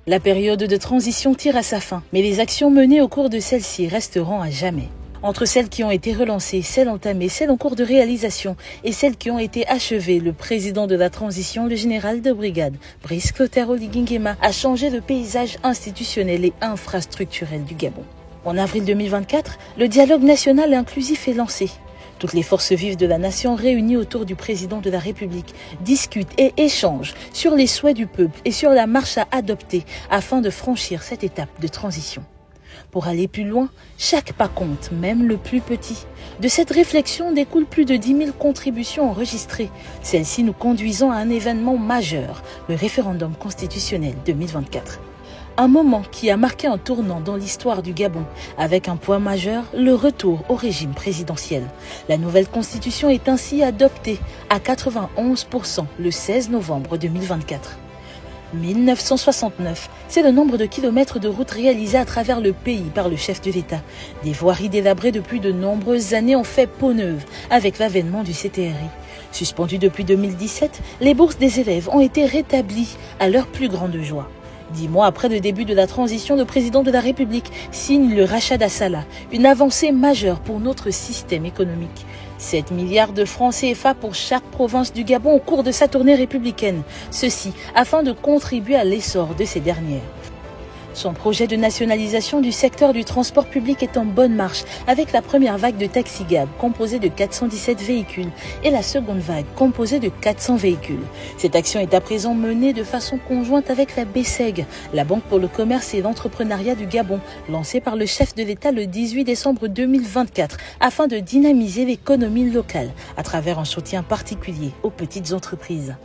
La période de transition tire à sa fin, mais les actions menées au cours de celle-ci resteront à jamais. Entre celles qui ont été relancées, celles entamées, celles en cours de réalisation et celles qui ont été achevées, le président de la transition, le général de brigade, Brice Clotaire Oligui Nguema, a changé le paysage institutionnel et infrastructurel du Gabon. En avril 2024, le dialogue national inclusif est lancé. Toutes les forces vives de la nation réunies autour du président de la République discutent et échangent sur les souhaits du peuple et sur la marche à adopter afin de franchir cette étape de transition. Pour aller plus loin, chaque pas compte, même le plus petit. De cette réflexion découlent plus de 10 000 contributions enregistrées, celles-ci nous conduisant à un événement majeur, le référendum constitutionnel 2024. Un moment qui a marqué un tournant dans l'histoire du Gabon, avec un point majeur, le retour au régime présidentiel. La nouvelle constitution est ainsi adoptée à 91% le 16 novembre 2024. 1969, c'est le nombre de kilomètres de routes réalisés à travers le pays par le chef de l'État. Des voiries délabrées depuis de nombreuses années ont fait peau neuve avec l'avènement du CTRI. Suspendues depuis 2017, les bourses des élèves ont été rétablies à leur plus grande joie. 10 mois après le début de la transition, le président de la République signe le rachat d'Assala, une avancée majeure pour notre système économique. 7 milliards de francs CFA pour chaque province du Gabon au cours de sa tournée républicaine, ceci afin de contribuer à l'essor de ces dernières. Son projet de nationalisation du secteur du transport public est en bonne marche avec la première vague de TaxiGab composée de 417 véhicules et la seconde vague composée de 400 véhicules. Cette action est à présent menée de façon conjointe avec la BCEG, la Banque pour le commerce et l'entrepreneuriat du Gabon, lancée par le chef de l'État le 18 décembre 2024 afin de dynamiser l'économie locale à travers un soutien particulier aux petites entreprises.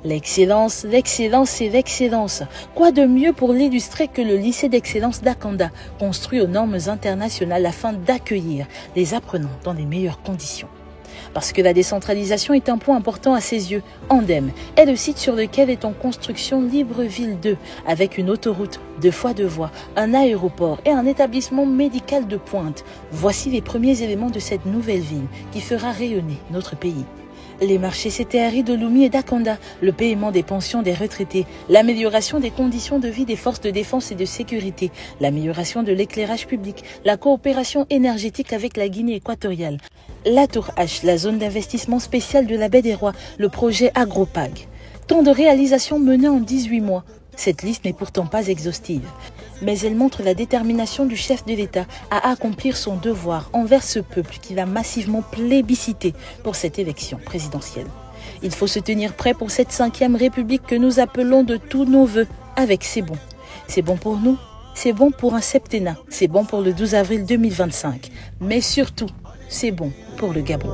L'excellence, l'excellence et l'excellence. Quoi de mieux pour l'illustrer que le lycée d'excellence d'Akanda, construit aux normes internationales afin d'accueillir les apprenants dans les meilleures conditions. Parce que la décentralisation est un point important à ses yeux, Andem est le site sur lequel est en construction Libreville 2, avec une autoroute, 2 fois 2 voies, un aéroport et un établissement médical de pointe. Voici les premiers éléments de cette nouvelle ville qui fera rayonner notre pays. Les marchés CTRI de Lomé et d'Akanda, le paiement des pensions des retraités, l'amélioration des conditions de vie des forces de défense et de sécurité, l'amélioration de l'éclairage public, la coopération énergétique avec la Guinée équatoriale, la Tour H, la zone d'investissement spéciale de la Baie des Rois, le projet Agropag. Tant de réalisations menées en 18 mois. Cette liste n'est pourtant pas exhaustive, mais elle montre la détermination du chef de l'État à accomplir son devoir envers ce peuple qu'il a massivement plébiscité pour cette élection présidentielle. Il faut se tenir prêt pour cette 5e République que nous appelons de tous nos voeux avec C'est bon. C'est bon pour nous, c'est bon pour un septennat, c'est bon pour le 12 avril 2025, mais surtout, c'est bon pour le Gabon.